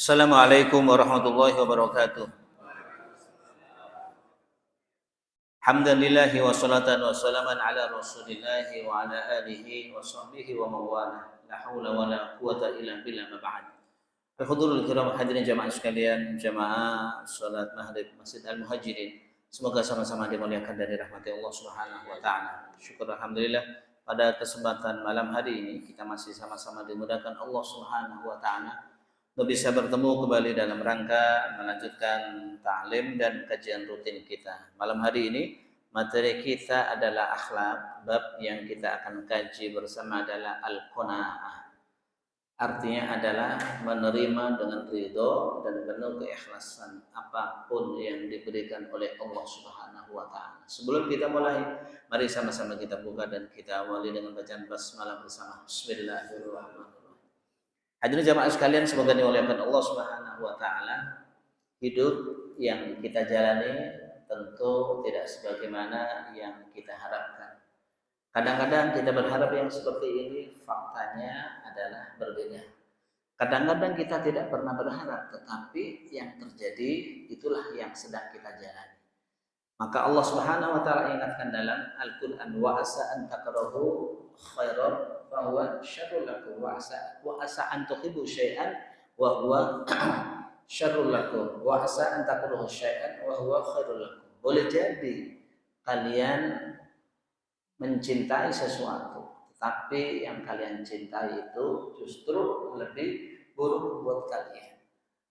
Assalamualaikum warahmatullahi wabarakatuh. Alhamdulillahi wassalatan wassalaman ala rasulillahi wa ala alihi wa sahbihi wa mawala. La hawla wa la quwata illa billah ma ba'd. Al-hudurul kiram hadirin jamaah sekalian, jamaah salat maghrib Masjid Al-Muhajirin. Semoga sama-sama dimuliakan dari rahmat Allah Subhanahu wa taala. Syukur alhamdulillah pada kesempatan malam hari ini kita masih sama-sama dimudahkan Allah Subhanahu wa taala untuk bisa bertemu kembali dalam rangka melanjutkan ta'lim dan kajian rutin kita. Malam hari ini materi kita adalah akhlak. Bab yang kita akan kaji bersama adalah al-qanaah. Artinya adalah menerima dengan ridho dan penuh keikhlasan apapun yang diberikan oleh Allah Subhanahu wa taala. Sebelum kita mulai, mari sama-sama kita buka dan kita awali dengan bacaan basmalah bersama. Bismillahirrahmanirrahim. Hadirin jamaah sekalian, semoga dimuliakan Allah Subhanahu wa taala. Hidup yang kita jalani tentu tidak sebagaimana yang kita harapkan. Kadang-kadang kita berharap yang seperti ini, faktanya adalah berbeda. Kadang-kadang kita tidak pernah berharap, tetapi yang terjadi itulah yang sedang kita jalani. Maka Allah Subhanahu wa taala ingatkan dalam Al-Qur'an, wa asa an takrahu khairan fa huwa syarrul lakum wa asa an tuhibbu syai'an wa huwa syarrul lakum wa asa an takrahu syai'an wa huwa khairul lakum. Boleh jadi kalian mencintai sesuatu, tetapi yang kalian cintai itu justru lebih buruk buat kalian.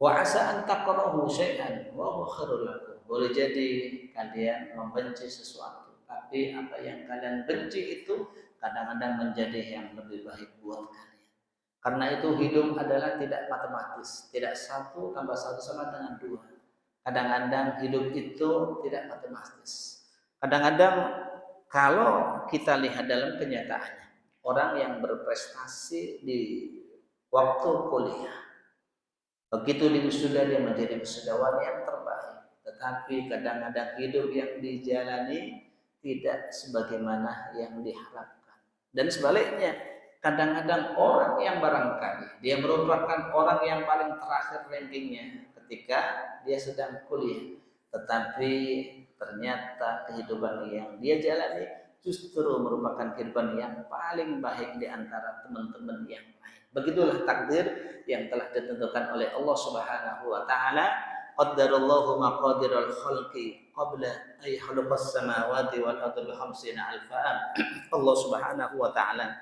Wa asa an takrahu syai'an wa huwa khairul lakum. Boleh jadi kalian membenci sesuatu, tapi apa yang kalian benci itu kadang-kadang menjadi yang lebih baik buat kalian. Karena itu hidup adalah tidak matematis, tidak 1 tambah 1 sama dengan 2. Kadang-kadang hidup itu tidak matematis. Kadang-kadang kalau kita lihat dalam kenyataannya, orang yang berprestasi di waktu kuliah, begitu di wisuda dia menjadi wisudawan yang terbaik. Tetapi kadang-kadang hidup yang dijalani tidak sebagaimana yang diharapkan. Dan sebaliknya, kadang-kadang orang yang barangkali dia merupakan orang yang paling terakhir rankingnya ketika dia sedang kuliah, tetapi ternyata kehidupan yang dia jalani justru merupakan kehidupan yang paling baik di antara teman-teman yang lain. Begitulah takdir yang telah ditentukan oleh Allah Subhanahu wa taala. Qaddarallahu maqadiral khalqi qabla ay khalaqas samawati wal ardi bi 50 alf am. Allah Subhanahu wa taala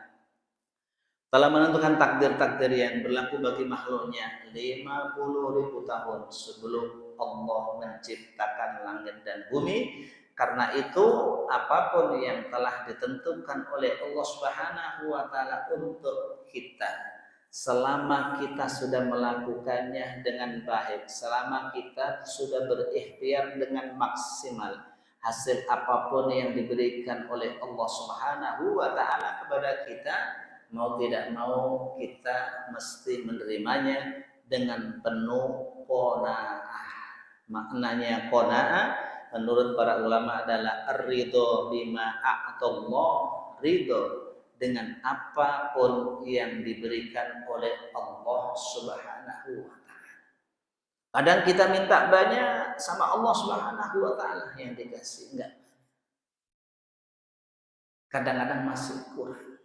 telah menentukan takdir-takdir yang berlaku bagi makhluknya 50.000 tahun sebelum Allah menciptakan langit dan bumi. Karena itu apapun yang telah ditentukan oleh Allah Subhanahu wa taala untuk kita, selama kita sudah melakukannya dengan baik, selama kita sudah berikhtiar dengan maksimal, hasil apapun yang diberikan oleh Allah Subhanahu wa taala kepada kita, mau tidak mau kita mesti menerimanya dengan penuh qanaah. Maknanya qanaah menurut para ulama adalah ar-ridho bima a'tallah, ridho dengan apapun yang diberikan oleh Allah Subhanahu wa taala. Kadang kita minta banyak sama Allah Subhanahu wa taala, yang dikasih enggak. Kadang-kadang masih kurang.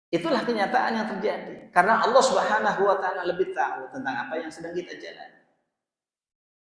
Itulah kenyataan yang terjadi. Karena Allah Subhanahu wa taala lebih tahu tentang apa yang sedang kita jalani.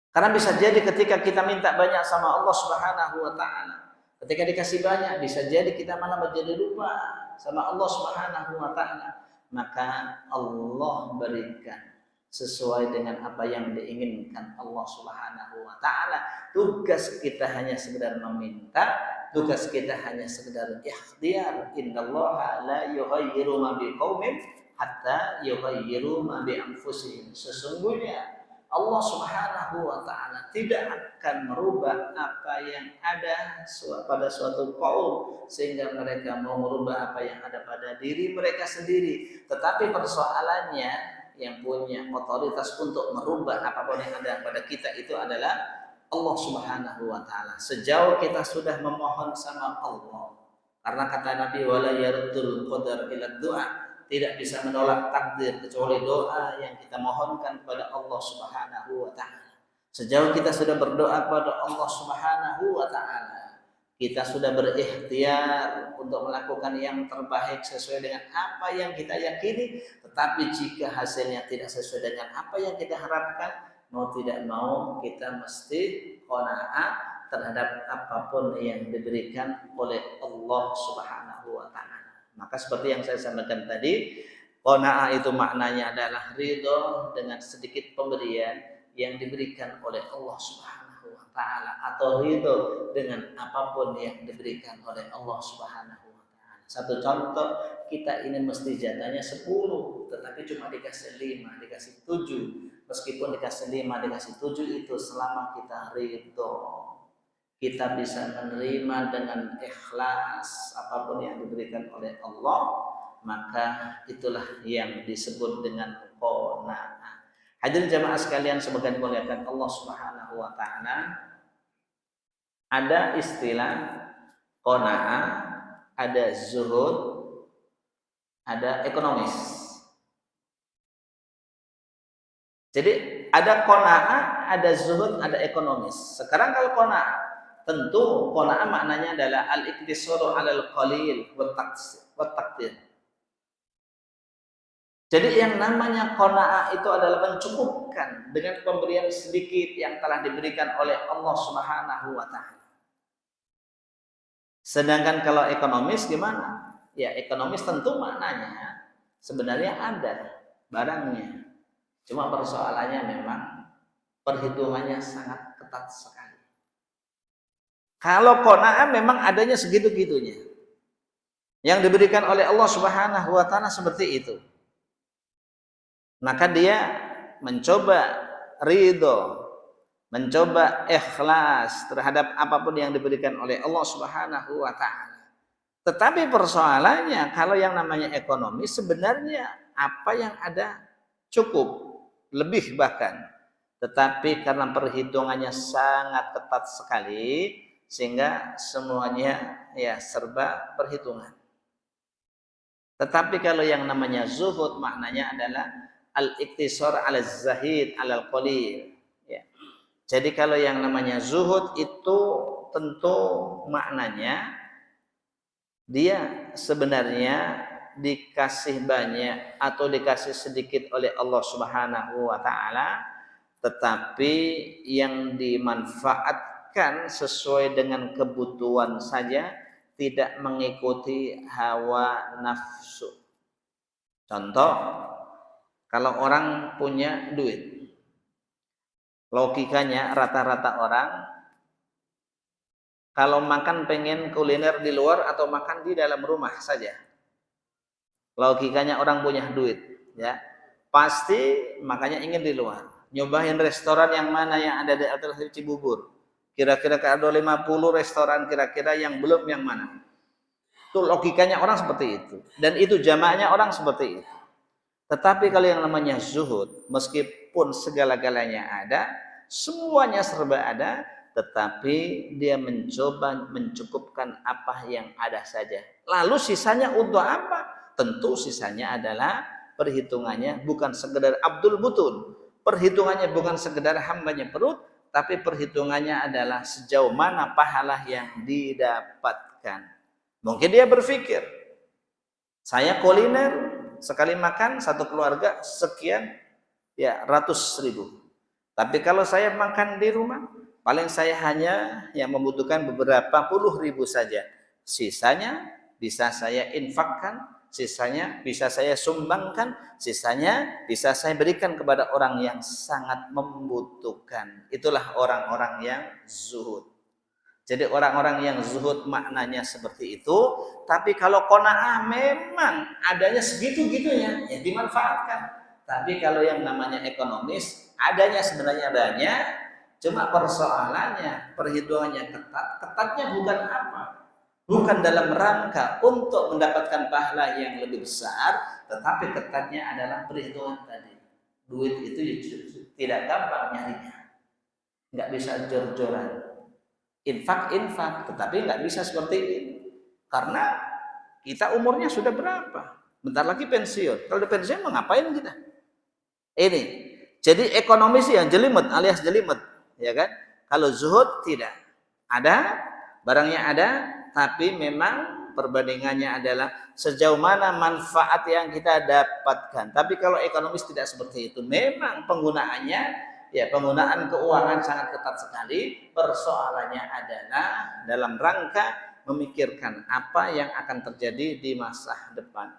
Karena bisa jadi ketika kita minta banyak sama Allah Subhanahu wa taala, ketika dikasih banyak, bisa jadi kita malah menjadi lupa sama Allah Subhanahu wa taala. Maka Allah berikan sesuai dengan apa yang diinginkan Allah Subhanahu wa taala. Tugas kita hanya sekedar meminta, tugas kita hanya sekedar ikhtiar. Innallaha la yughayyiru ma biqaumin hatta yughayyiru ma bi anfusihim. Sesungguhnya Allah Subhanahu wa taala tidak akan merubah apa yang ada pada suatu kaum sehingga mereka mau merubah apa yang ada pada diri mereka sendiri. Tetapi persoalannya yang punya otoritas untuk merubah apapun yang ada pada kita itu adalah Allah Subhanahu wa taala. Sejauh kita sudah memohon sama Allah. Karena kata Nabi wala yaruddul qadar ila du'a, tidak bisa menolak takdir kecuali doa yang kita mohonkan kepada Allah Subhanahu wa taala. Sejauh kita sudah berdoa kepada Allah Subhanahu wa taala, kita sudah berikhtiar untuk melakukan yang terbaik sesuai dengan apa yang kita yakini, tetapi jika hasilnya tidak sesuai dengan apa yang kita harapkan, mau tidak mau kita mesti qanaah terhadap apapun yang diberikan oleh Allah Subhanahu wa taala. Maka seperti yang saya sampaikan tadi, qanaah itu maknanya adalah ridho dengan sedikit pemberian yang diberikan oleh Allah Subhanahu wa taala atau ridho dengan apapun yang diberikan oleh Allah Subhanahu wa taala. Satu contoh, kita ini mesti jatahnya 10, tetapi cuma dikasih 5, dikasih 7. Meskipun dikasih 5, dikasih 7 itu selama kita ridho, kita bisa menerima dengan ikhlas apapun yang diberikan oleh Allah, maka itulah yang disebut dengan qanaah. Hadirin jamaah sekalian semoga dimuliakan Allah Subhanahu wa taala. Ada istilah qanaah, ada zuhud, ada ekonomis. Jadi ada qanaah, ada zuhud, ada ekonomis. Sekarang kalau qanaah, tentu qanaah maknanya adalah al-iktisaru 'alal qalil wa taqdir. Jadi yang namanya qanaah itu adalah mencukupkan dengan pemberian sedikit yang telah diberikan oleh Allah Subhanahu wa taala. Sedangkan kalau ekonomis gimana? Ya, ekonomis tentu maknanya sebenarnya ada barangnya. Cuma persoalannya memang perhitungannya sangat ketat sekali. Kalau qanaah memang adanya segitu-gitunya. Yang diberikan oleh Allah Subhanahu wa taala seperti itu. Maka dia mencoba ridho, mencoba ikhlas terhadap apapun yang diberikan oleh Allah Subhanahu wa taala. Tetapi persoalannya kalau yang namanya ekonomi sebenarnya apa yang ada cukup, lebih bahkan. Tetapi karena perhitungannya sangat ketat sekali sehingga semuanya ya serba perhitungan. Tetapi kalau yang namanya zuhud maknanya adalah al-iktisar 'ala zahid 'ala qalil. Ya. Jadi kalau yang namanya zuhud itu tentu maknanya dia sebenarnya dikasih banyak atau dikasih sedikit oleh Allah Subhanahu wa taala, tetapi yang dimanfaatkan sesuai dengan kebutuhan saja, tidak mengikuti hawa nafsu. Contoh, kalau orang punya duit, logikanya rata-rata orang kalau makan pengen kuliner di luar atau makan di dalam rumah saja. Logikanya orang punya duit, ya pasti makanya ingin di luar. Nyobain restoran yang mana yang ada di atas Cibubur. Kira-kira ada 50 restoran kira-kira yang belum yang mana. Itu logikanya orang seperti itu. Dan itu jamaahnya orang seperti itu. Tetapi kalau yang namanya zuhud, meskipun segala-galanya ada, semuanya serba ada, tetapi dia mencoba mencukupkan apa yang ada saja. Lalu sisanya untuk apa? Tentu sisanya adalah perhitungannya bukan sekedar abdul butun. Perhitungannya bukan sekedar hambanya perut, tapi perhitungannya adalah sejauh mana pahala yang didapatkan. Mungkin dia berpikir, saya kuliner sekali makan satu keluarga sekian ya ratus ribu. Tapi kalau saya makan di rumah, paling saya hanya yang membutuhkan beberapa puluh ribu saja. Sisanya bisa saya infakkan, sisanya bisa saya sumbangkan, sisanya bisa saya berikan kepada orang yang sangat membutuhkan. Itulah orang-orang yang zuhud. Jadi orang-orang yang zuhud maknanya seperti itu, tapi kalau qanaah memang adanya segitu-gitunya, ya dimanfaatkan. Tapi kalau yang namanya ekonomis, adanya sebenarnya banyak, cuma persoalannya, perhitungannya ketat. Ketatnya bukan apa? Bukan dalam rangka untuk mendapatkan pahala yang lebih besar, tetapi ketatnya adalah perhitungan tadi. Duit itu tidak gampang nyarinya, nggak bisa jor-joran. Infak, tetapi nggak bisa seperti ini. Karena kita umurnya sudah berapa? Bentar lagi pensiun. Kalau udah pensiun mau ngapain kita? Ini. Jadi ekonomis yang jelimet alias jelimet, ya kan? Kalau zuhud tidak. Ada, barangnya ada, tapi memang perbandingannya adalah sejauh mana manfaat yang kita dapatkan. Tapi kalau ekonomis tidak seperti itu. Memang penggunaannya, ya penggunaan keuangan sangat ketat sekali. Persoalannya adalah dalam rangka memikirkan apa yang akan terjadi di masa depan.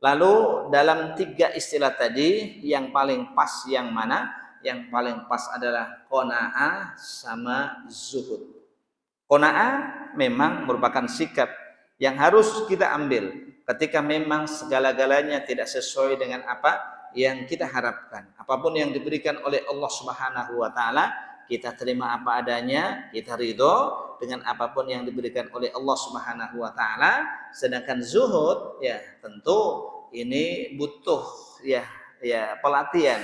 Lalu dalam 3 istilah tadi yang paling pas yang mana? Yang paling pas adalah qanaah sama zuhud. Qanaah memang merupakan sikap yang harus kita ambil ketika memang segala-galanya tidak sesuai dengan apa yang kita harapkan. Apapun yang diberikan oleh Allah Subhanahu wa taala, kita terima apa adanya, kita ridho dengan apapun yang diberikan oleh Allah Subhanahu wa taala. Sedangkan zuhud ya tentu ini butuh ya pelatihan.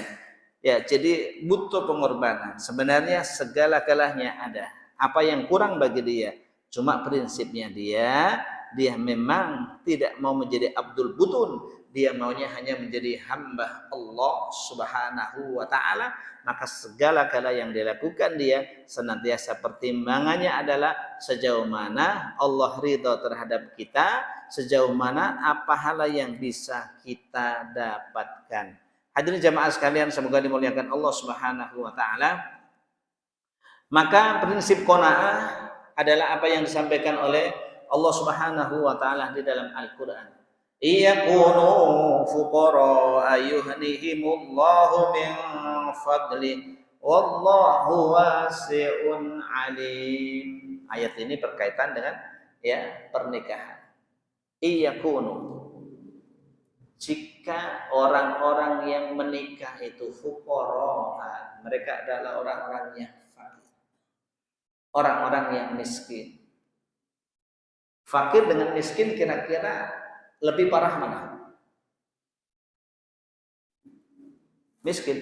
Ya, jadi butuh pengorbanan. Sebenarnya segala-galanya ada. Apa yang kurang bagi dia? Cuma prinsipnya dia memang tidak mau menjadi Abdul Butun. Dia maunya hanya menjadi hamba Allah Subhanahu wa taala, maka segala-gala yang dilakukan dia senantiasa pertimbangannya adalah sejauh mana Allah ridha terhadap kita, sejauh mana apa pahala yang bisa kita dapatkan. Hadirin jamaah sekalian, semoga dimuliakan Allah Subhanahu wa taala. Maka prinsip qanaah adalah apa yang disampaikan oleh Allah Subhanahu wa taala di dalam Al-Qur'an. Iyakunu fuqara ayuhnihimullahu min fadli wallahu wasi'un alim. Ayat ini berkaitan dengan pernikahan. Iyakunu, jika orang-orang yang menikah itu fuqara, mereka adalah orang-orang yang fakir, orang-orang yang miskin. Fakir dengan miskin kira-kira lebih parah mana? Miskin.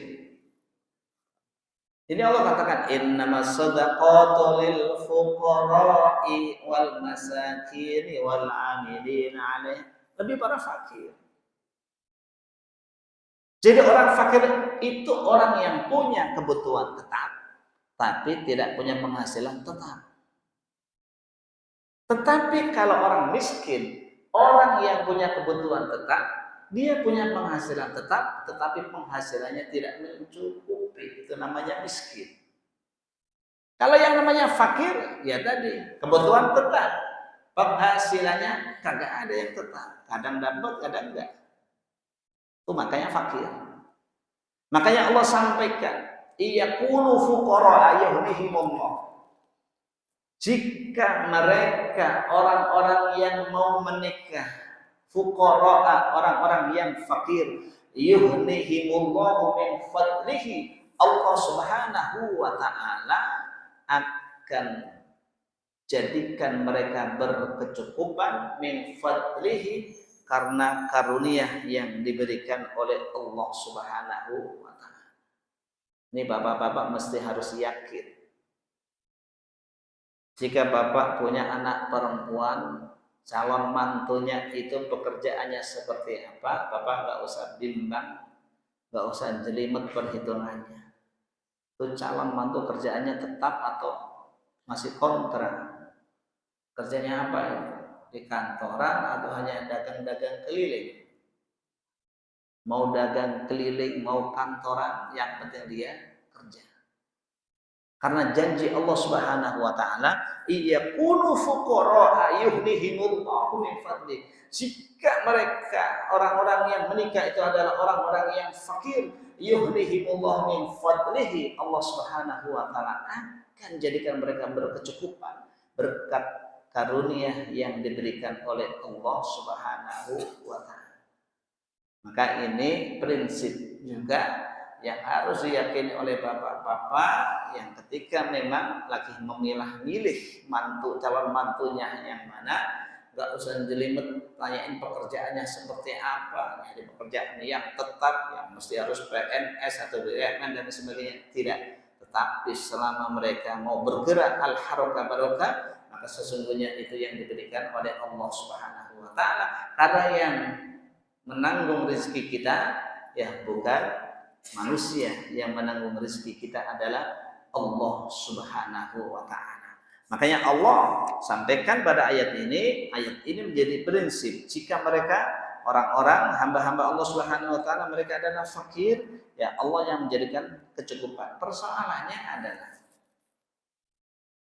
Ini Allah katakan innamas shadaqatu lil fuqara'i wal masakin wal 'amilina 'alaih. Lebih parah fakir. Jadi orang fakir itu orang yang punya kebutuhan tetap, tapi tidak punya penghasilan tetap. Tetapi kalau orang miskin, orang yang punya kebutuhan tetap, dia punya penghasilan tetap, tetapi penghasilannya tidak mencukupi. Itu namanya miskin. Kalau yang namanya fakir, ya tadi, kebutuhan tetap, penghasilannya kagak ada yang tetap. Kadang dapat, kadang enggak. Itu makanya fakir. Makanya Allah sampaikan, iyakunu fuqara yughnihimullah. Jika mereka orang-orang yang mau menikah, fuqara, orang-orang yang fakir, yughnihimullahu min fadlihi, Allah Subhanahu wa taala akan jadikan mereka berkecukupan min fadlihi, karena karunia yang diberikan oleh Allah Subhanahu wa taala. Ini bapak-bapak mesti harus yakin. Jika bapak punya anak perempuan, calon mantunya itu pekerjaannya seperti apa, bapak nggak usah bimbang, nggak usah jelimet perhitungannya. Itu calon mantu kerjaannya tetap atau masih kontrak? Kerjanya apa itu? Di kantoran atau hanya dagang-dagang keliling? Mau dagang keliling, mau kantoran, yang penting dia kerja. Karena janji Allah Subhanahu wa taala, iyakunu fuqara yughnihimullahu min fadli. Jika mereka orang-orang yang menikah itu adalah orang-orang yang fakir, yughnihimullahu min fadlihi, Allah Subhanahu wa taala akan jadikan mereka berkecukupan berkat karunia yang diberikan oleh Allah Subhanahu wa taala. Maka ini prinsip juga yang harus diyakini oleh bapak-bapak yang ketika memang lagi memilah-milih calon mantunya yang mana, nggak usah jelimet tanyain pekerjaannya seperti apa, jadi pekerjaan yang tetap yang mesti harus PNS atau BUMN dan sebagainya, tidak. Tetapi selama mereka mau bergerak al-harakah barokah, maka sesungguhnya itu yang diberikan oleh Allah Subhanahu wa taala. Karena yang menanggung rezeki kita ya bukan manusia, yang menanggung rezeki kita adalah Allah Subhanahu wa taala. Makanya Allah sampaikan pada ayat ini menjadi prinsip jika mereka orang-orang hamba-hamba Allah Subhanahu wa taala mereka adalah fakir, ya Allah yang menjadikan kecukupan. Persoalannya adalah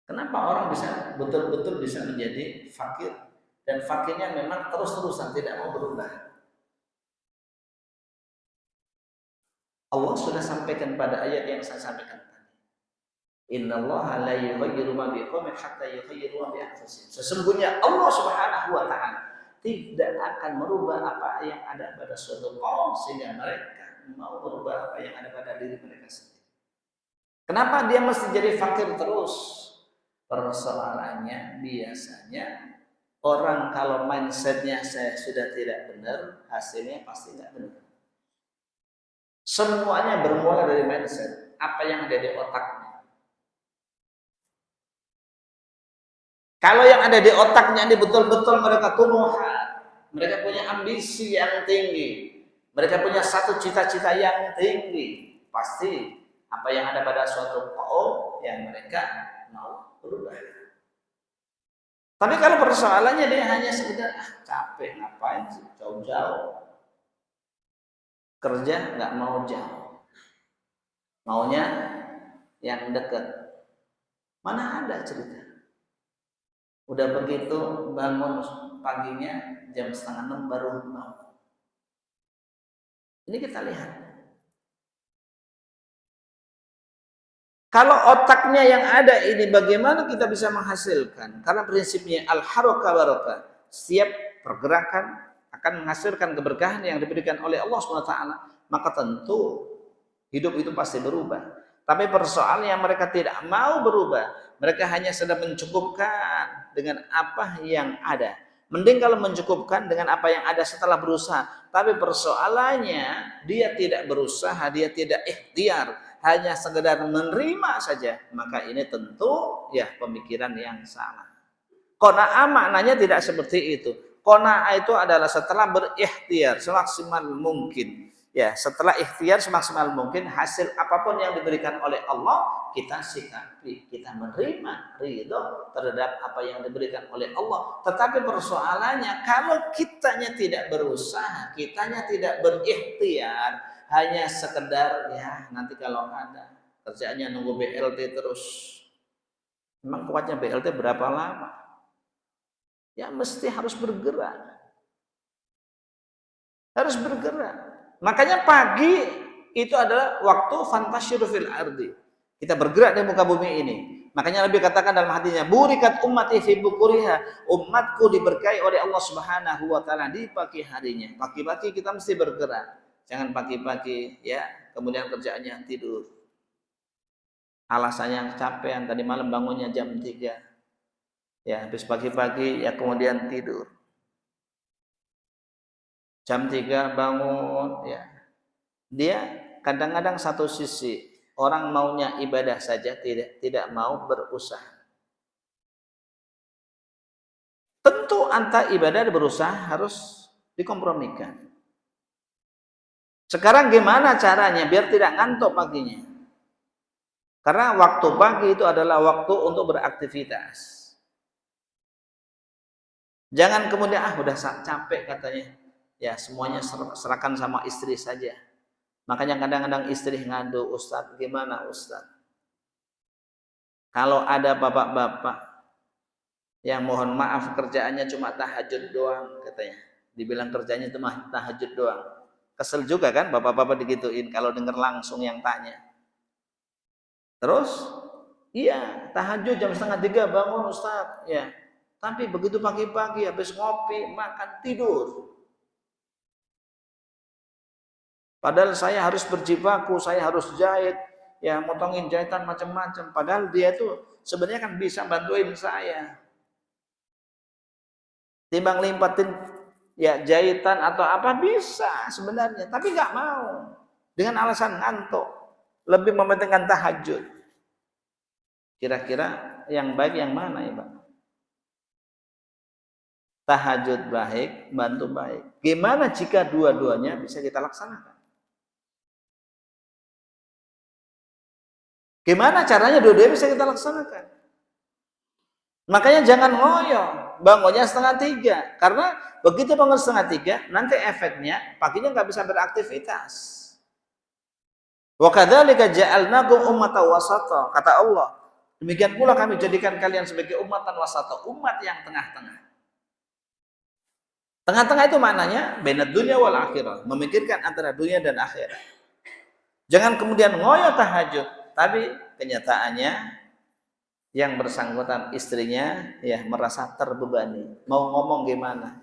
kenapa orang bisa betul-betul bisa menjadi fakir dan fakirnya memang terus-terusan tidak mau berubah. Allah sudah sampaikan pada ayat yang saya sampaikan tadi. Innallaha la yughayyiru ma biqaumin hatta yughayyiru ma bi anfusihim. Sesungguhnya Allah Subhanahu wa taala tidak akan merubah apa yang ada pada suatu kaum sehingga mereka mau merubah apa yang ada pada diri mereka sendiri. Kenapa dia mesti jadi fakir terus? Persoalannya biasanya orang kalau mindsetnya saya sudah tidak benar, hasilnya pasti nggak benar. Semuanya bermula dari mindset, apa yang ada di otaknya. Kalau yang ada di otaknya ini betul-betul mereka tumbuhan, mereka punya ambisi yang tinggi, mereka punya satu cita-cita yang tinggi, pasti apa yang ada pada suatu kaum yang mereka mau berubah. Tapi kalau persoalannya dia hanya sekedar capek ngapain sih jauh-jauh, kerja nggak mau jauh, maunya yang dekat. Mana ada cerita. Udah begitu bangun paginya jam 5:30 baru bangun. Ini kita lihat. Kalau otaknya yang ada ini bagaimana kita bisa menghasilkan? Karena prinsipnya al-harakah barokah. Setiap pergerakan akan menghasilkan keberkahan yang diberikan oleh Allah SWT, maka tentu hidup itu pasti berubah. Tapi persoalannya mereka tidak mau berubah, mereka hanya sedang mencukupkan dengan apa yang ada. Mending kalau mencukupkan dengan apa yang ada setelah berusaha. Tapi persoalannya dia tidak berusaha, dia tidak ikhtiar, hanya sekedar menerima saja. Maka ini tentu ya pemikiran yang salah. Qanaah maknanya tidak seperti itu. Qanaah itu adalah setelah berikhtiar semaksimal mungkin. Ya, setelah ikhtiar semaksimal mungkin hasil apapun yang diberikan oleh Allah kita sikapi, kita menerima ridho terhadap apa yang diberikan oleh Allah. Tetapi persoalannya kalau kitanya tidak berusaha, kitanya tidak berikhtiar, hanya sekedar ya nanti kalau ada kerjaannya nunggu BLT terus. Memang kuatnya BLT berapa lama? Ya mesti harus bergerak. Harus bergerak. Makanya pagi itu adalah waktu fantasyiru fil ardi. Kita bergerak di muka bumi ini. Makanya Nabi katakan dalam hatinya, burikat ummati fi bukuriha. Umatku diberkahi oleh Allah Subhanahu wa taala di pagi harinya. Pagi-pagi kita mesti bergerak. Jangan pagi-pagi ya, kemudian kerjaannya tidur. Alasannya capean, tadi malam bangunnya jam 3. Ya, habis pagi-pagi ya kemudian tidur. Jam 3 bangun ya. Dia kadang-kadang satu sisi orang maunya ibadah saja tidak mau berusaha. Tentu antara ibadah dan berusaha harus dikompromikan. Sekarang gimana caranya biar tidak ngantuk paginya? Karena waktu pagi itu adalah waktu untuk beraktivitas. Jangan kemudian udah capek katanya. Ya semuanya serahkan sama istri saja. Makanya kadang-kadang istri ngadu, Ustadz gimana Ustadz? Kalau ada bapak-bapak yang mohon maaf kerjaannya cuma tahajud doang katanya. Dibilang kerjanya cuma tahajud doang. Kesel juga kan bapak-bapak digituin kalau dengar langsung yang tanya. Terus Iya, tahajud jam 2:30 bangun Ustaz, ya. Tapi begitu pagi-pagi habis ngopi, makan, tidur. Padahal saya harus berjibaku, saya harus jahit, ya motongin jahitan macam-macam. Padahal dia itu sebenarnya kan bisa bantuin saya. Timbang limpatin ya jahitan atau apa bisa sebenarnya, tapi nggak mau. Dengan alasan ngantuk, lebih mementingkan tahajud. Kira-kira yang baik yang mana ya Pak? Tahajud baik, bantu baik. Gimana jika dua-duanya bisa kita laksanakan? Gimana caranya dua-duanya bisa kita laksanakan? Makanya jangan ngoyo, bangunnya 2:30. Karena begitu bangun 2:30, nanti efeknya paginya nggak bisa beraktivitas. Wa kadzalika ja'alnakum ummatan wasata, kata Allah. Demikian pula kami jadikan kalian sebagai ummatan wasata, umat yang tengah-tengah. Tengah-tengah itu maknanya bainad dunya wal akhirah, memikirkan antara dunia dan akhirat. Jangan kemudian ngoyo tahajud, tapi kenyataannya yang bersangkutan istrinya ya merasa terbebani, mau ngomong gimana,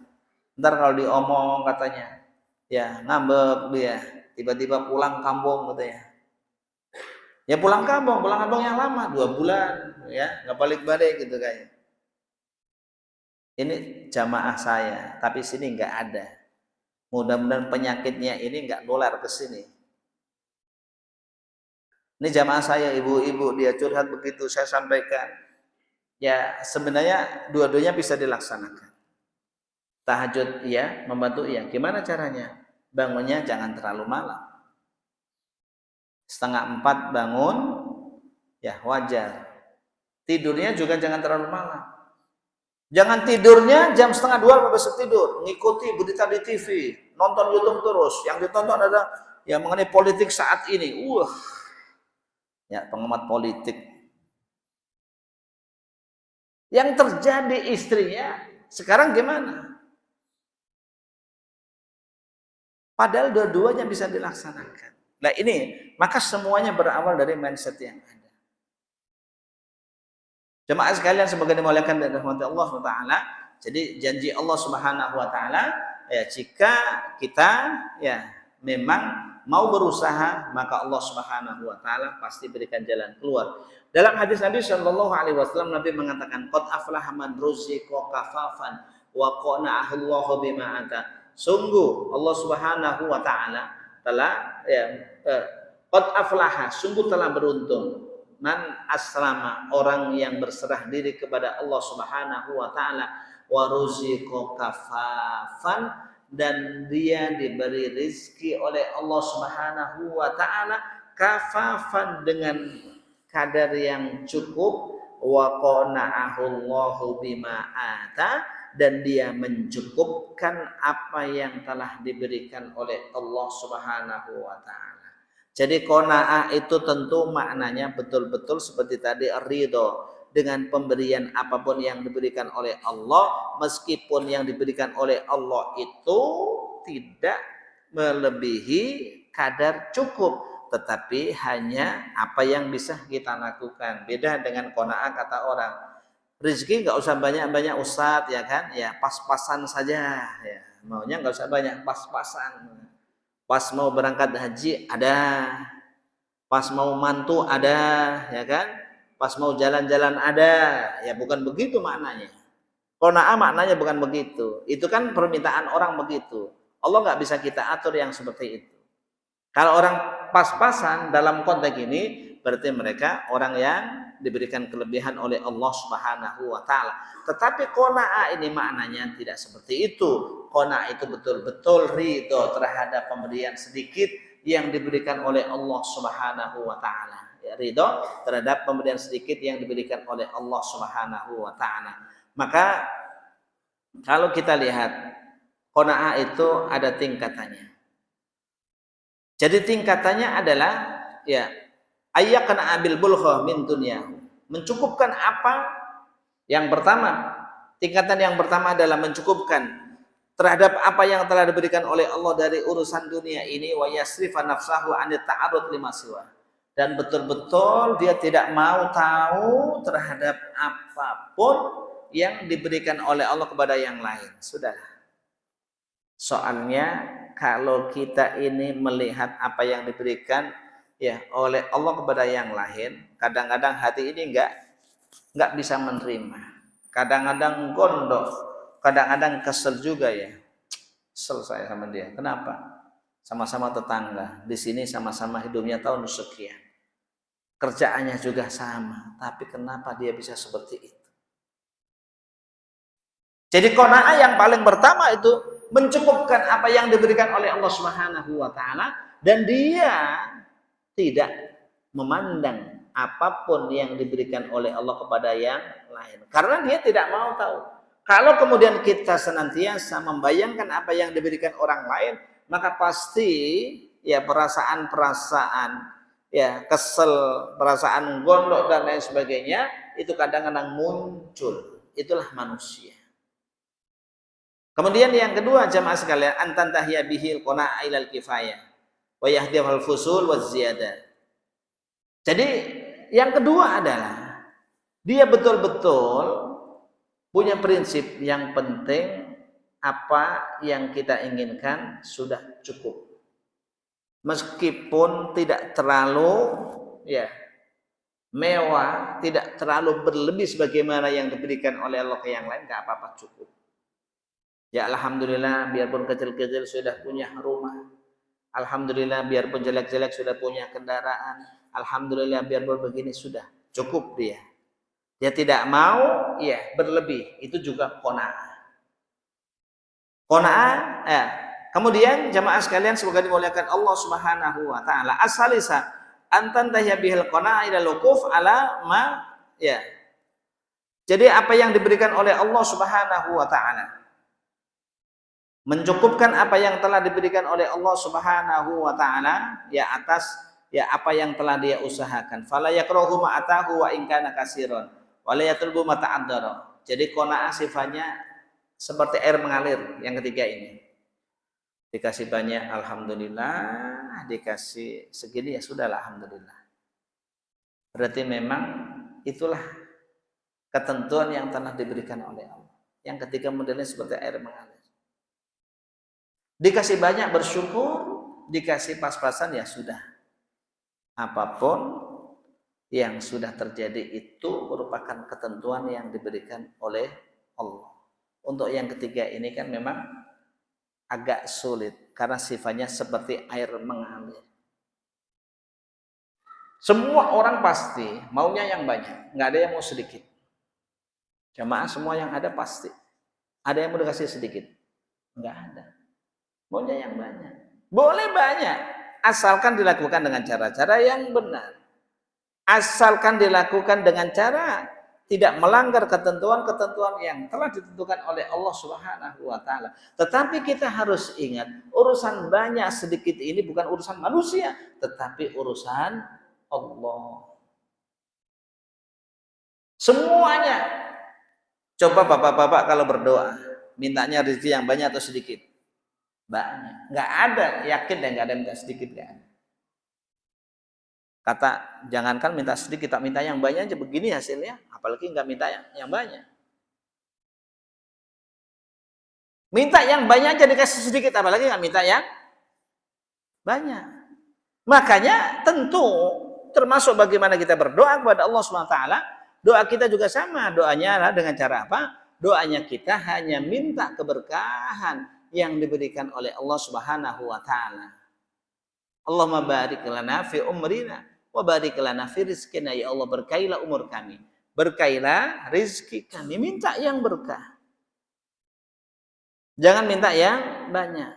ntar kalau diomong katanya ya ngambek dia, tiba-tiba pulang kampung katanya, ya pulang kampung yang lama 2 bulan ya nggak balik-balik gitu kayak ini jamaah saya tapi sini nggak ada, mudah-mudahan penyakitnya ini nggak nular ke sini. Ini jamaah saya ibu-ibu, dia curhat begitu, saya sampaikan. Ya sebenarnya dua-duanya bisa dilaksanakan. Tahajud iya, membantu iya. Gimana caranya? Bangunnya jangan terlalu malam. 3:30 bangun, ya wajar. Tidurnya juga jangan terlalu malam. Jangan tidurnya jam 1:30 besok tidur, ngikuti berita di TV, nonton YouTube terus. Yang ditonton ada yang mengenai politik saat ini. Ya pengamat politik. Yang terjadi istrinya sekarang gimana? Padahal dua-duanya bisa dilaksanakan. Nah ini, maka semuanya berawal dari mindset yang ada. Jemaah sekalian sebagai dimuliakan dan dirahmati Allah SWT. Jadi janji Allah Subhanahu Wa Taala ya jika kita ya memang mau berusaha maka Allah Subhanahu Wa Taala pasti berikan jalan keluar. Dalam hadis Nabi Shallallahu Alaihi Wasallam Nabi mengatakan qad aflaha man ruziqa kafafan wa qana'ahu Allahu bima ata. Sungguh Allah Subhanahu Wa Taala telah ya qad aflaha, sungguh telah beruntung man aslama, orang yang berserah diri kepada Allah Subhanahu Wa Taala, wa ruziqa kafafan, dan dia diberi rizki oleh Allah Subhanahu Wa Taala kafafan dengan kadar yang cukup, wa qana'ahu Allahu bima ata, dan dia mencukupkan apa yang telah diberikan oleh Allah Subhanahu Wa Taala. Jadi qanaah itu tentu maknanya betul-betul seperti tadi ridho dengan pemberian apapun yang diberikan oleh Allah, meskipun yang diberikan oleh Allah itu tidak melebihi kadar cukup, tetapi hanya apa yang bisa kita lakukan. Beda dengan qanaah kata orang, rezeki nggak usah banyak-banyak Ustadz ya kan, ya pas-pasan saja ya, maunya nggak usah banyak, pas-pasan. Pas mau berangkat haji ada, pas mau mantu ada ya kan, pas mau jalan-jalan ada, ya bukan begitu maknanya. Qanaah maknanya bukan begitu, itu kan permintaan orang begitu. Allah nggak bisa kita atur yang seperti itu. Kalau orang pas-pasan dalam konteks ini berarti mereka orang yang diberikan kelebihan oleh Allah Subhanahu Wa Taala. Tetapi qanaah ini maknanya tidak seperti itu. Qanaah itu betul-betul ridho terhadap pemberian sedikit yang diberikan oleh Allah Subhanahu Wa Taala. Ya, ridho terhadap pemberian sedikit yang diberikan oleh Allah Subhanahu Wa Taala. Maka kalau kita lihat qanaah itu ada tingkatannya. Jadi tingkatannya adalah ya ayyakana abil bulghah min dunyahu, mencukupkan apa yang pertama. Tingkatan yang pertama adalah mencukupkan terhadap apa yang telah diberikan oleh Allah dari urusan dunia ini, wa yasrifa nafsahu an ta'arrud lima siwa, dan betul-betul dia tidak mau tahu terhadap apapun yang diberikan oleh Allah kepada yang lain. Sudah. Soalnya kalau kita ini melihat apa yang diberikan ya oleh Allah kepada yang lain, kadang-kadang hati ini nggak bisa menerima. Kadang-kadang gondok, kadang-kadang kesel juga ya. Kesel saya sama dia. Kenapa? Sama-sama tetangga. Di sini sama-sama hidupnya tahun sekian. Kerjaannya juga sama, tapi kenapa dia bisa seperti itu? Jadi qanaah yang paling pertama itu mencukupkan apa yang diberikan oleh Allah Subhanahu wa taala dan dia tidak memandang apapun yang diberikan oleh Allah kepada yang lain. Karena dia tidak mau tahu. Kalau kemudian kita senantiasa membayangkan apa yang diberikan orang lain, maka pasti ya perasaan-perasaan ya kesel, perasaan gondok dan lain sebagainya itu kadang-kadang muncul. Itulah manusia. Kemudian yang kedua jamaah sekalian, antantahya bihil qana'a ilal kifayah wa yahdihul fusul wa ziyadah. Jadi yang kedua adalah dia betul-betul punya prinsip yang penting, apa yang kita inginkan sudah cukup. Meskipun tidak terlalu ya mewah, tidak terlalu berlebih sebagaimana yang diberikan oleh Allah ke yang lain, enggak apa-apa, cukup. Ya alhamdulillah biarpun kecil-kecil sudah punya rumah. Alhamdulillah biarpun jelek-jelek sudah punya kendaraan. Alhamdulillah biarpun begini sudah cukup dia. Dia tidak mau ya berlebih, itu juga qanaah. Qanaah ya. Kemudian jamaah sekalian semoga dimuliakan Allah Subhanahu wa taala. As-salisa antantahya bihil qanaah ila luquf ala ma ya. Jadi apa yang diberikan oleh Allah Subhanahu wa taala, mencukupkan apa yang telah diberikan oleh Allah Subhanahu wa taala ya atas ya apa yang telah dia usahakan. Fala yakrahu ma atahu wa in kana katsiran wa la yatlubu ma ta'addara. Jadi qanaah sifatnya seperti air mengalir yang ketiga ini. Dikasih banyak alhamdulillah, dikasih segini ya sudahlah alhamdulillah. Berarti memang itulah ketentuan yang telah diberikan oleh Allah. Yang ketiga modelnya seperti air mengalir. Dikasih banyak bersyukur, dikasih pas-pasan ya sudah. Apapun yang sudah terjadi itu merupakan ketentuan yang diberikan oleh Allah. Untuk yang ketiga ini kan memang agak sulit karena sifatnya seperti air mengalir. Semua orang pasti maunya yang banyak, nggak ada yang mau sedikit. Jamaah semua yang ada pasti. Ada yang mau dikasih sedikit? Nggak ada. Maunya yang banyak. Boleh banyak, asalkan dilakukan dengan cara-cara yang benar. Asalkan dilakukan dengan cara tidak melanggar ketentuan-ketentuan yang telah ditentukan oleh Allah Subhanahu wa taala. Tetapi kita harus ingat, urusan banyak sedikit ini bukan urusan manusia, tetapi urusan Allah. Semuanya. Coba bapak-bapak kalau berdoa, mintanya rezeki yang banyak atau sedikit? Banyak. Nggak ada, yakin deh nggak ada minta sedikit kan. Kata jangankan minta sedikit, tak minta yang banyak aja begini hasilnya, apalagi nggak minta yang banyak. Minta yang banyak aja dikasih sedikit, apalagi nggak minta yang banyak. Makanya tentu termasuk bagaimana kita berdoa kepada Allah SWT, doa kita juga sama. Doanya adalah dengan cara apa? Doanya kita hanya minta keberkahan yang diberikan oleh Allah Subhanahu wa taala. Allahumma barik lana fi umrina wa barik lana fi rizqina, ya Allah berkailah umur kami, berkailah rizki kami. Minta yang berkah. Jangan minta yang banyak.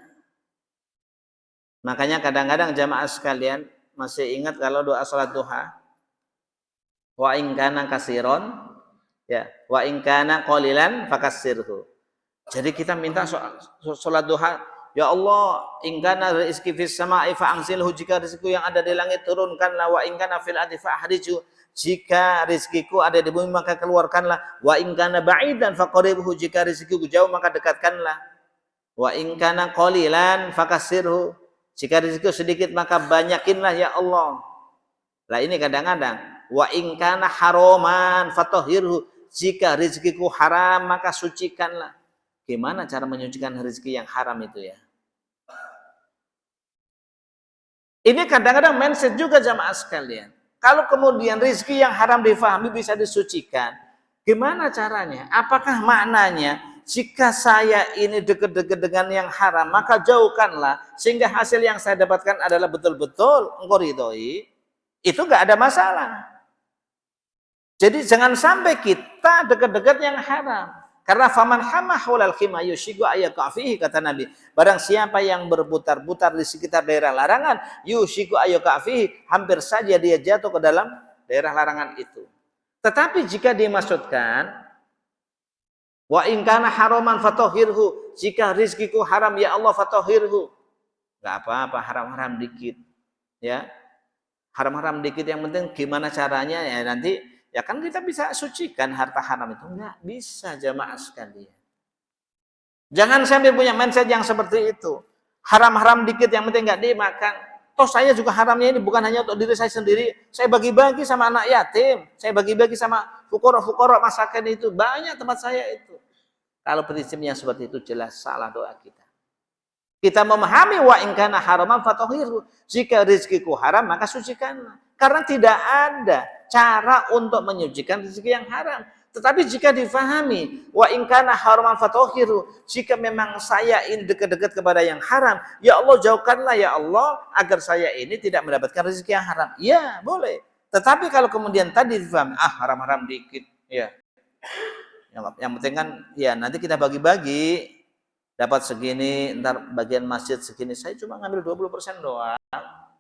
Makanya kadang-kadang jamaah sekalian masih ingat kalau doa salat duha, wa in kana katsiran ya wa in kana qalilan fakassirhu. Jadi kita minta sholat duha, ya Allah, ingkana rizki fis sama'i fa'angsilhu, jika rizkiku yang ada di langit turunkanlah, wa ingkana fil ardi fa'hriju, jika rizkiku ada di bumi maka keluarkanlah, wa ingkana ba'idan faqribhu, jika rizkiku jauh maka dekatkanlah, wa ingkana qalilan fakassirhu, jika rizkiku sedikit maka banyakinlah ya Allah. Lah ini kadang-kadang wa in kana haraman fatahhirhu, jika rezekiku haram maka sucikanlah. Gimana cara menyucikan rezeki yang haram itu ya? Ini kadang-kadang mindset juga jamaah sekalian. Kalau kemudian rezeki yang haram difahami bisa disucikan, gimana caranya? Apakah maknanya jika saya ini dekat-dekat dengan yang haram, maka jauhkanlah sehingga hasil yang saya dapatkan adalah betul-betul engkau ridhoi? Itu enggak ada masalah. Jadi jangan sampai kita dekat-dekat yang haram. Karena faman hama haulal khima yushigu ayakafihi, kata Nabi. Barang siapa yang berputar-putar di sekitar daerah larangan, yushigu ayakafihi, hampir saja dia jatuh ke dalam daerah larangan itu. Tetapi jika dimaksudkan wa in kana haraman fatahhirhu, jika rizkiku haram ya Allah fatahhirhu, enggak apa-apa, haram-haram dikit. Ya. Haram-haram dikit, yang penting gimana caranya ya nanti. Ya kan kita bisa sucikan harta haram itu. Enggak bisa jamaah sekalian. Jangan sampai punya mindset yang seperti itu. Haram-haram dikit yang penting enggak dimakan. Toh saya juga haramnya ini bukan hanya untuk diri saya sendiri. Saya bagi-bagi sama anak yatim. Saya bagi-bagi sama fuqara-fuqara masakin itu. Banyak tempat saya itu. Kalau prinsipnya seperti itu jelas salah doa kita. Kita memahami wa in kana haraman fatahhirhu. Jika rezekiku haram maka sucikanlah. Karena tidak ada cara untuk menyucikan rezeki yang haram. Tetapi jika difahami wa in kana haraman fatahhirhu, jika memang saya ini dekat-dekat kepada yang haram, ya Allah jauhkanlah ya Allah agar saya ini tidak mendapatkan rezeki yang haram. Ya, boleh. Tetapi kalau kemudian tadi difahami haram-haram dikit, ya. Yang penting kan ya nanti kita bagi-bagi, dapat segini, ntar bagian masjid segini. Saya cuma ngambil 20% doang.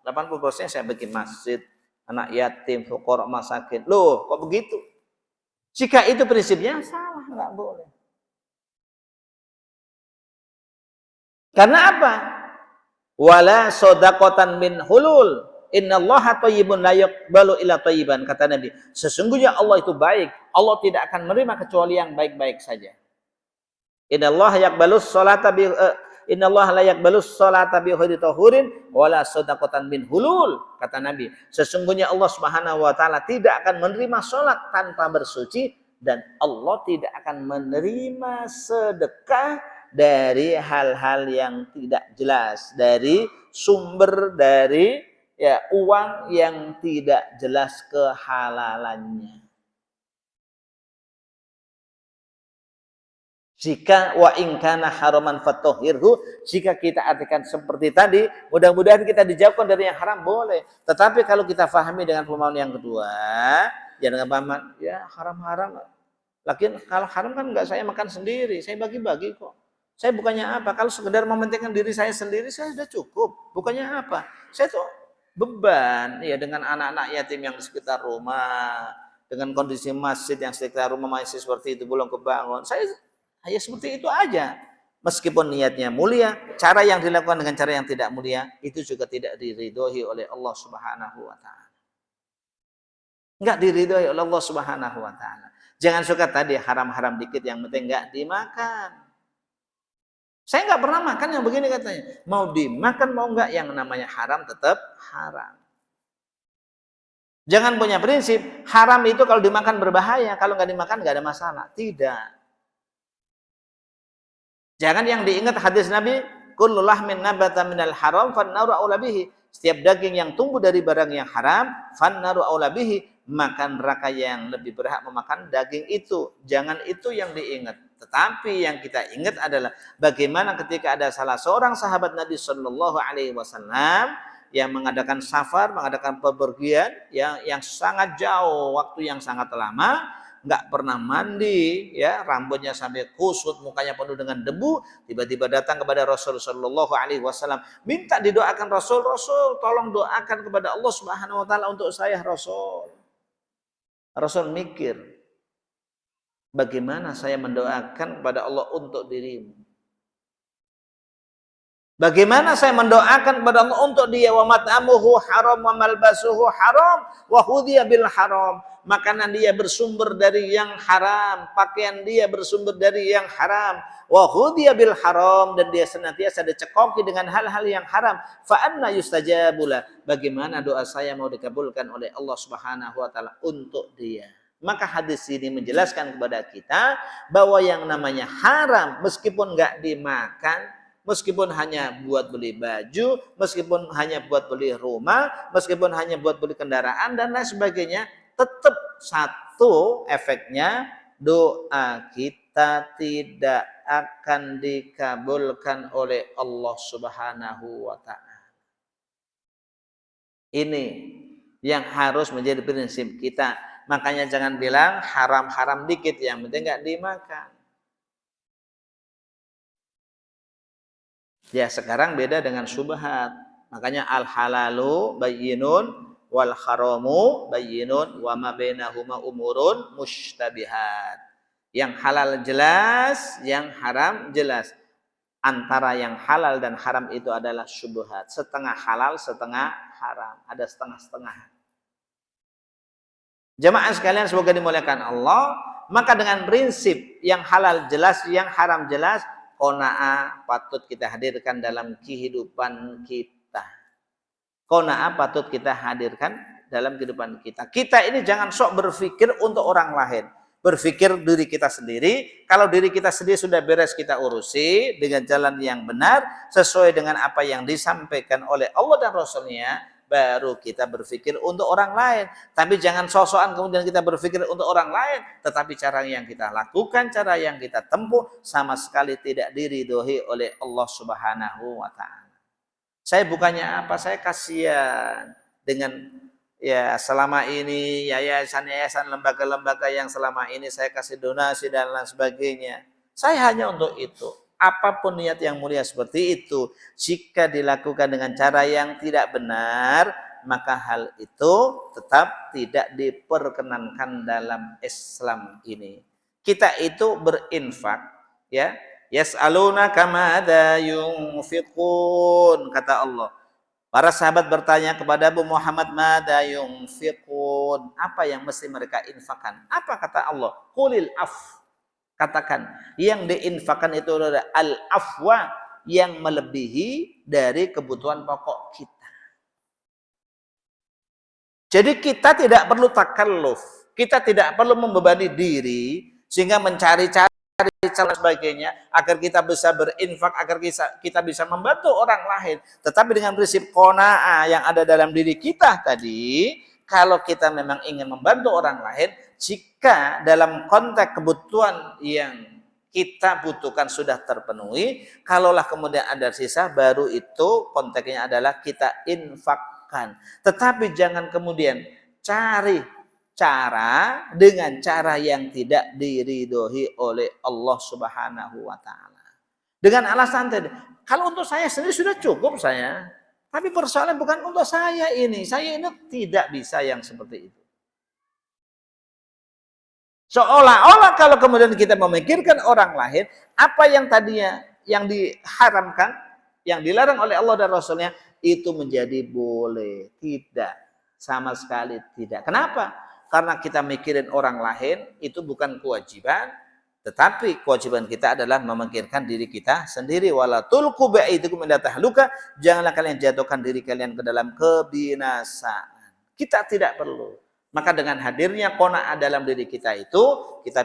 80% saya bikin masjid, anak yatim, fuqara, masakin. Loh, kok begitu? Jika itu prinsipnya salah, nggak boleh. Karena apa? Wala shadaqatan min hulul. Innallaha thayyibun la yaqbalu illa thayyiban, kata Nabi. Sesungguhnya Allah itu baik. Allah tidak akan menerima kecuali yang baik-baik saja. Innallaha yaqbalus sholata bi Innallaha la yaqbalus sholata bi ghairi tahurin wala shadaqatan min hulul, kata Nabi. Sesungguhnya Allah Subhanahu wa taala tidak akan menerima salat tanpa bersuci, dan Allah tidak akan menerima sedekah dari hal-hal yang tidak jelas, dari sumber dari ya uang yang tidak jelas kehalalannya. Jika wa in kana haraman fatahhirhu, jika kita artikan seperti tadi, mudah-mudahan kita dijauhkan dari yang haram, boleh. Tetapi kalau kita fahami dengan pemahaman yang kedua, ya dengan pemahaman ya haram-haram. Lakin kalau haram kan enggak saya makan sendiri, saya bagi-bagi kok. Saya bukannya apa, kalau sekedar mementingkan diri saya sendiri saya sudah cukup. Bukannya apa? Saya tuh beban ya dengan anak-anak yatim yang di sekitar rumah, dengan kondisi masjid yang sekitar rumah masih seperti itu belum kebangun. Saya hanya seperti itu aja. Meskipun niatnya mulia, cara yang dilakukan dengan cara yang tidak mulia, itu juga tidak diridhoi oleh Allah Subhanahu wa taala. Enggak diridhoi oleh Allah Subhanahu wa taala. Jangan suka tadi haram-haram dikit yang penting enggak dimakan. Saya enggak pernah makan yang begini katanya. Mau dimakan mau enggak, yang namanya haram tetap haram. Jangan punya prinsip haram itu kalau dimakan berbahaya, kalau enggak dimakan enggak ada masalah. Tidak. Jangan yang diingat hadis Nabi, kullu lahmin nabata minal haram fannaru aula bihi. Setiap daging yang tumbuh dari barang yang haram, fannaru aula bihi, maka neraka yang lebih berhak memakan daging itu. Jangan itu yang diingat. Tetapi yang kita ingat adalah bagaimana ketika ada salah seorang sahabat Nabi Shallallahu Alaihi Wasallam yang mengadakan safar, mengadakan bepergian yang sangat jauh, waktu yang sangat lama, nggak pernah mandi, ya rambutnya sampai kusut, mukanya penuh dengan debu. Tiba-tiba datang kepada Rasul Shallallahu Alaihi Wasallam, minta didoakan Rasul, tolong doakan kepada Allah Subhanahu Wa Taala untuk saya Rasul. Rasul mikir, bagaimana saya mendoakan kepada Allah untuk dirimu? Bagaimana saya mendoakan kepada Allah untuk dia, wa mat'amuhu haram wa malbasuhu haram wa hudiya bil haram. Makanan dia bersumber dari yang haram, pakaian dia bersumber dari yang haram, wa hudiya bil haram, dan dia senantiasa dicekoki dengan hal-hal yang haram. Fa anna yustajabula, bagaimana doa saya mau dikabulkan oleh Allah Subhanahu wa taala untuk dia. Maka hadis ini menjelaskan kepada kita bahwa yang namanya haram meskipun enggak dimakan, meskipun hanya buat beli baju, meskipun hanya buat beli rumah, meskipun hanya buat beli kendaraan dan lain sebagainya, tetap satu efeknya, doa kita tidak akan dikabulkan oleh Allah Subhanahu wa taala. Ini yang harus menjadi prinsip kita. Makanya jangan bilang haram-haram dikit, yang penting nggak dimakan. Ya, sekarang beda dengan syubhat. Makanya al halalu bayyinun wal haramu bayyinun wa ma bainahuma umurun mushtabihat. Yang halal jelas, yang haram jelas. Antara yang halal dan haram itu adalah syubhat. Setengah halal, setengah haram. Ada setengah-setengah. Jemaah sekalian semoga dimuliakan Allah, maka dengan prinsip yang halal jelas, yang haram jelas, qanaah patut kita hadirkan dalam kehidupan kita. Qanaah patut kita hadirkan dalam kehidupan kita. Kita ini jangan sok berpikir untuk orang lain. Berpikir diri kita sendiri. Kalau diri kita sendiri sudah beres, kita urusi dengan jalan yang benar, sesuai dengan apa yang disampaikan oleh Allah dan Rasulnya, baru kita berpikir untuk orang lain. Tapi jangan sok-sokan kemudian kita berpikir untuk orang lain, tetapi cara yang kita lakukan, cara yang kita tempuh sama sekali tidak diridhoi oleh Allah Subhanahu wa taala. Saya bukannya apa, saya kasihan dengan ya selama ini yayasan-yayasan, lembaga-lembaga yang selama ini saya kasih donasi dan lain sebagainya. Saya hanya untuk itu. Apapun niat yang mulia seperti itu, jika dilakukan dengan cara yang tidak benar, maka hal itu tetap tidak diperkenankan dalam Islam ini. Kita itu berinfak, ya. Yas'alunaka madza yunfiqun, kata Allah. Para sahabat bertanya kepada Abu Muhammad, madza yunfiqun, apa yang mesti mereka infakkan? Apa kata Allah? Qulil af. Katakan, yang diinfakkan itu adalah al-afwa, yang melebihi dari kebutuhan pokok kita. Jadi kita tidak perlu takalluf, kita tidak perlu membebani diri sehingga mencari-cari cara sebagainya agar kita bisa berinfak, agar kita bisa membantu orang lain. Tetapi dengan prinsip qanaah yang ada dalam diri kita tadi, kalau kita memang ingin membantu orang lain, jika dalam konteks kebutuhan yang kita butuhkan sudah terpenuhi, kalaulah kemudian ada sisa, baru itu konteksnya adalah kita infakkan. Tetapi jangan kemudian cari cara dengan cara yang tidak diridhoi oleh Allah Subhanahu wa taala. Dengan alasan tadi, kalau untuk saya sendiri sudah cukup saya. Tapi persoalan bukan untuk saya ini tidak bisa yang seperti itu. Seolah-olah kalau kemudian kita memikirkan orang lain, apa yang tadinya yang diharamkan, yang dilarang oleh Allah dan Rasulnya, itu menjadi boleh. Tidak, sama sekali tidak. Kenapa? Karena kita mikirin orang lain, itu bukan kewajiban, tetapi kewajiban kita adalah memikirkan diri kita sendiri. Wala tulqu bi'aidikum ila tahluka, janganlah kalian jatuhkan diri kalian ke dalam kebinasaan. Kita tidak perlu. Maka dengan hadirnya qanaah dalam diri kita itu, kita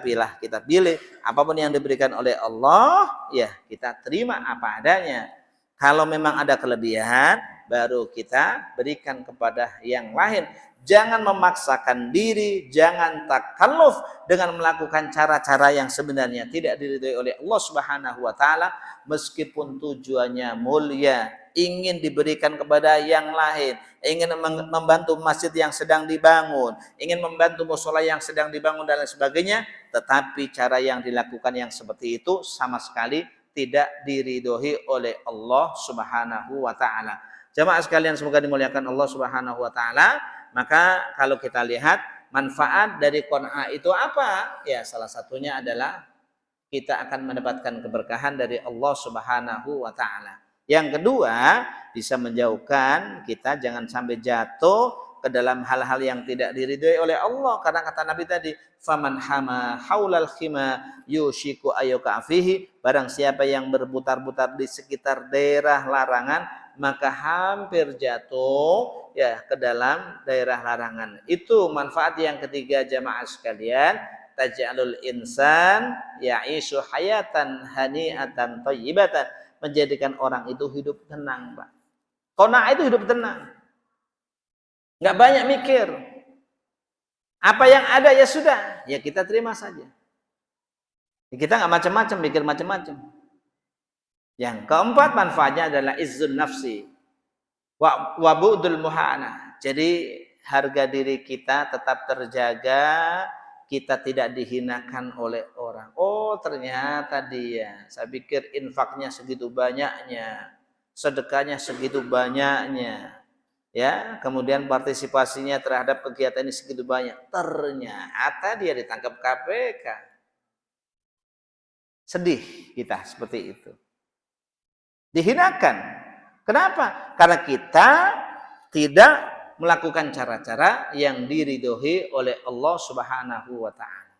pilih apapun yang diberikan oleh Allah, ya kita terima apa adanya. Kalau memang ada kelebihan, baru kita berikan kepada yang lain. Jangan memaksakan diri, jangan takalluf dengan melakukan cara-cara yang sebenarnya tidak diridhoi oleh Allah Subhanahu wa taala, meskipun tujuannya mulia, ingin diberikan kepada yang lain, ingin membantu masjid yang sedang dibangun, ingin membantu mushola yang sedang dibangun dan lain sebagainya, tetapi cara yang dilakukan yang seperti itu sama sekali tidak diridhoi oleh Allah Subhanahu wa taala. Jamaah sekalian semoga dimuliakan Allah Subhanahu wa taala. Maka kalau kita lihat manfaat dari qanaah itu apa? Ya, salah satunya adalah kita akan mendapatkan keberkahan dari Allah Subhanahu wa taala. Yang kedua, bisa menjauhkan kita jangan sampai jatuh ke dalam hal-hal yang tidak diridhoi oleh Allah. Karena kata Nabi tadi, faman hama haulal khima yushiku ayyuka fihi, barang siapa yang berputar-putar di sekitar daerah larangan, maka hampir jatuh ya ke dalam daerah larangan. Itu manfaat yang ketiga jamaah sekalian, taj'alul insan ya'ishu hayatan hani'atan thayyibatan, menjadikan orang itu hidup tenang, Pak. Qanaah itu hidup tenang. Enggak banyak mikir. Apa yang ada ya sudah, ya kita terima saja. Kita enggak macam-macam, mikir macam-macam. Yang keempat manfaatnya adalah izzun nafsi wa bu'dul muhana. Jadi harga diri kita tetap terjaga, kita tidak dihinakan oleh orang. Oh ternyata dia, saya pikir infaknya segitu banyaknya, sedekahnya segitu banyaknya, ya, kemudian partisipasinya terhadap kegiatan ini segitu banyak. Ternyata dia ditangkap KPK. Sedih kita seperti itu. Dihinakan. Kenapa? Karena kita tidak melakukan cara-cara yang diridhoi oleh Allah Subhanahu wa taala.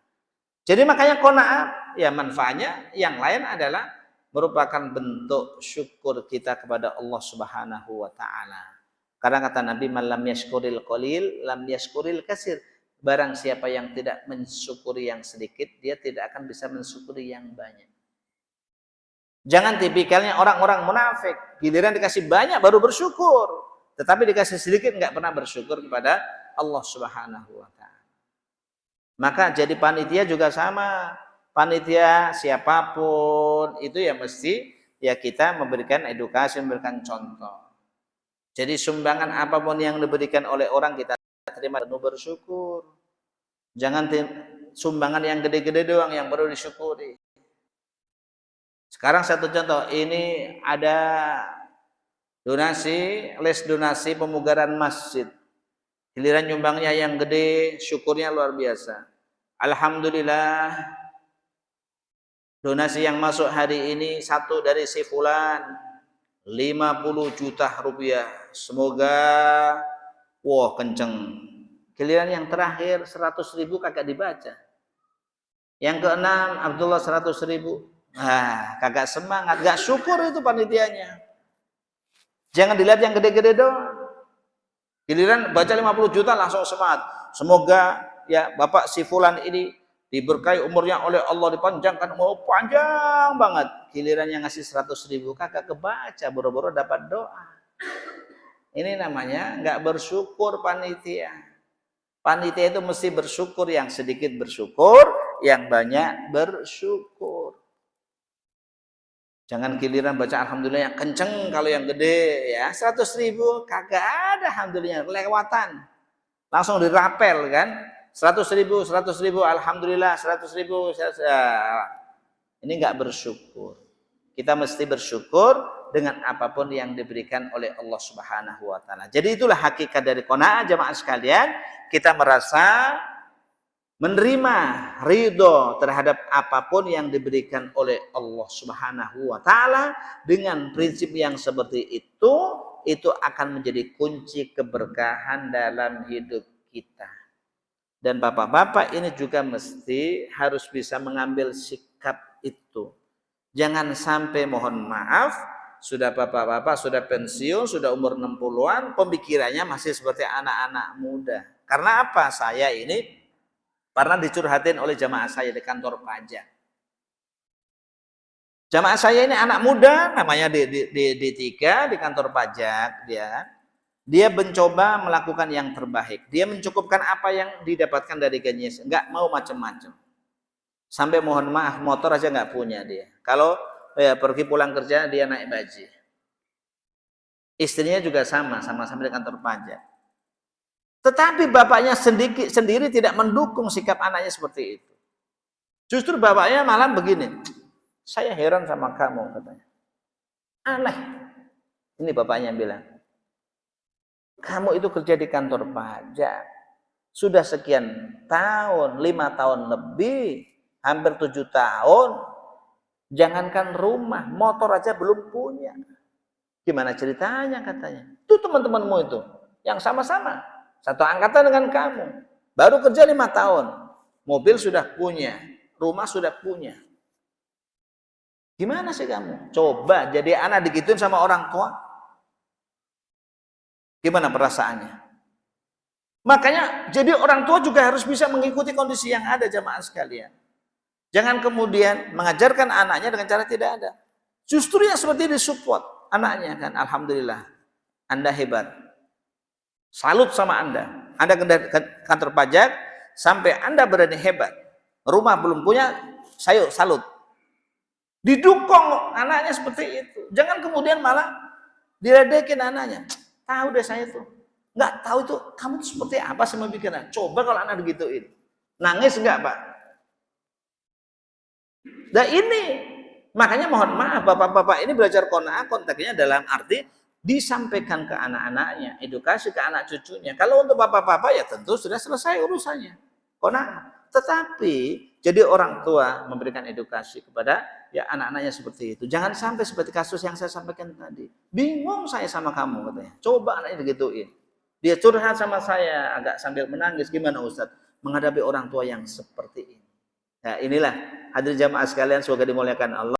Jadi makanya qanaah ya manfaatnya yang lain adalah merupakan bentuk syukur kita kepada Allah Subhanahu wa taala. Karena kata Nabi, "Man lam yashkuril qalil lam yashkuril katsir." Barang siapa yang tidak mensyukuri yang sedikit, dia tidak akan bisa mensyukuri yang banyak. Jangan tipikalnya orang-orang munafik, giliran dikasih banyak baru bersyukur. Tetapi dikasih sedikit nggak pernah bersyukur kepada Allah Subhanahu wa taala. Maka jadi panitia juga sama. Panitia siapapun itu ya mesti ya kita memberikan edukasi, memberikan contoh. Jadi sumbangan apapun yang diberikan oleh orang kita terima penuh bersyukur. Jangan sumbangan yang gede-gede doang yang perlu disyukuri. Sekarang satu contoh, ini ada donasi, les donasi pemugaran masjid. Giliran nyumbangnya yang gede, syukurnya luar biasa. Alhamdulillah, donasi yang masuk hari ini satu dari si fulan 50 juta rupiah. Semoga wah kenceng. Giliran yang terakhir 100.000 kagak dibaca. Yang keenam Abdullah 100.000. Kagak semangat, gak syukur itu panitianya. Jangan dilihat yang gede-gede doang. Giliran baca 50 juta langsung semangat. Semoga ya Bapak si fulan ini diberkahi umurnya oleh Allah, dipanjangkan umur panjang banget. Giliran yang ngasih 100.000 kagak kebaca, boro-boro dapat doa. Ini namanya nggak bersyukur panitia. Panitia itu mesti bersyukur, yang sedikit bersyukur, yang banyak bersyukur. Jangan giliran baca alhamdulillah yang kenceng, kalau yang gede ya 100.000 kagak ada alhamdulillah, kelewatan. Langsung dirapel kan. 100.000 alhamdulillah 100.000. Ini enggak bersyukur. Kita mesti bersyukur dengan apapun yang diberikan oleh Allah Subhanahu wa taala. Jadi itulah hakikat dari qanaah jamaah sekalian, kita merasa menerima ridho terhadap apapun yang diberikan oleh Allah Subhanahu wa taala. Dengan prinsip yang seperti itu akan menjadi kunci keberkahan dalam hidup kita. Dan bapak-bapak ini juga mesti harus bisa mengambil sikap itu. Jangan sampai, mohon maaf, sudah bapak-bapak, sudah pensiun, sudah umur 60-an, pemikirannya masih seperti anak-anak muda. Karena apa? Saya ini pernah dicurhatin oleh jamaah saya di kantor pajak. Jamaah saya ini anak muda, namanya D3 di kantor pajak, dia mencoba melakukan yang terbaik. Dia mencukupkan apa yang didapatkan dari gajinya, enggak mau macam-macam. Sampai mohon maaf, motor aja enggak punya dia. Kalau pergi pulang kerja dia naik baji. Istrinya juga sama-sama di kantor pajak. Tetapi bapaknya sendiri tidak mendukung sikap anaknya seperti itu. Justru bapaknya malam begini, saya heran sama kamu, katanya. Aneh. Ini bapaknya bilang, kamu itu kerja di kantor pajak, sudah sekian tahun, 5 tahun lebih, hampir 7 tahun, jangankan rumah, motor aja belum punya. Gimana ceritanya katanya? Itu teman-temanmu itu yang sama-sama satu angkatan dengan kamu. Baru kerja 5 tahun. Mobil sudah punya, rumah sudah punya. Gimana sih kamu? Coba jadi anak digituin sama orang tua. Gimana perasaannya? Makanya jadi orang tua juga harus bisa mengikuti kondisi yang ada jamaah sekalian. Jangan kemudian mengajarkan anaknya dengan cara tidak ada. Justru yang seperti ini support anaknya kan. Alhamdulillah. Anda hebat. Salut sama Anda. Anda ke kantor pajak sampai Anda berani hebat. Rumah belum punya, saya salut. Didukung anaknya seperti itu. Jangan kemudian malah diledekin anaknya. Tahu deh saya tuh. Nggak tahu itu kamu tuh seperti apa sama pikiran. Coba kalau anak begituin. Nangis enggak, Pak? Nah ini, makanya mohon maaf bapak-bapak ini belajar qanaah konteksnya dalam arti disampaikan ke anak-anaknya, edukasi ke anak cucunya. Kalau untuk bapak-bapak ya tentu sudah selesai urusannya. Qanaah. Tetapi jadi orang tua memberikan edukasi kepada ya anak-anaknya seperti itu. Jangan sampai seperti kasus yang saya sampaikan tadi. Bingung saya sama kamu katanya. Coba anaknya digituin. Dia curhat sama saya agak sambil menangis. Gimana Ustaz menghadapi orang tua yang seperti ini? Nah inilah hadirin jamaah sekalian semoga dimuliakan Allah.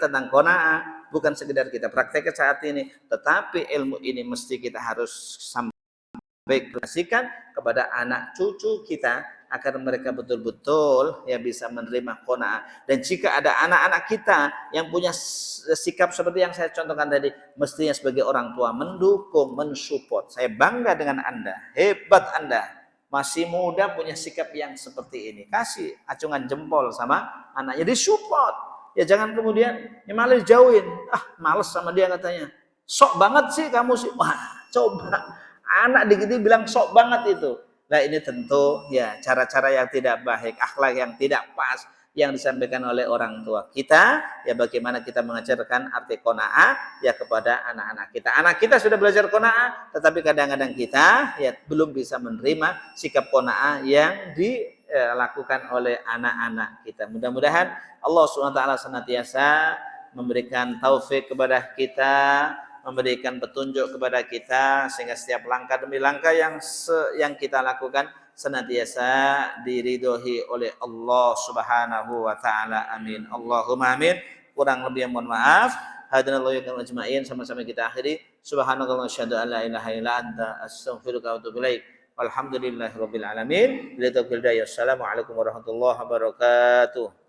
Tentang qanaah bukan sekedar kita praktekkan saat ini, tetapi ilmu ini mesti kita harus sampaikan kepada anak cucu kita agar mereka betul-betul ya bisa menerima qanaah. Dan jika ada anak-anak kita yang punya sikap seperti yang saya contohkan tadi, mestinya sebagai orang tua mendukung, mensupport. Saya bangga dengan Anda, hebat Anda. Masih muda punya sikap yang seperti ini. Kasih acungan jempol sama anaknya, disupport. Ya jangan kemudian ya malah dijauhin. Ah, males sama dia katanya. Sok banget sih kamu sih. Wah, coba anak digitu bilang sok banget itu. Nah, ini tentu ya cara-cara yang tidak baik, akhlak yang tidak pas yang disampaikan oleh orang tua kita. Ya bagaimana kita mengajarkan arti qanaah ya kepada anak-anak kita. Anak kita sudah belajar qanaah, tetapi kadang-kadang kita ya belum bisa menerima sikap qanaah yang dilakukan oleh anak-anak kita. Mudah-mudahan Allah SWT senantiasa memberikan taufik kepada kita, memberikan petunjuk kepada kita sehingga setiap langkah demi langkah yang kita lakukan senantiasa diridhoi oleh Allah Subhanahu wa taala. Amin. Allahumma amin. Kurang lebih mohon maaf. Hadanallahu wa ajma'in. Sama-sama kita akhiri. Subhanallah wa syahadu an la ilaha illa anta astaghfiruka wa atubu ilaik. Walhamdulillahirabbil alamin. Assalamualaikum warahmatullahi wabarakatuh.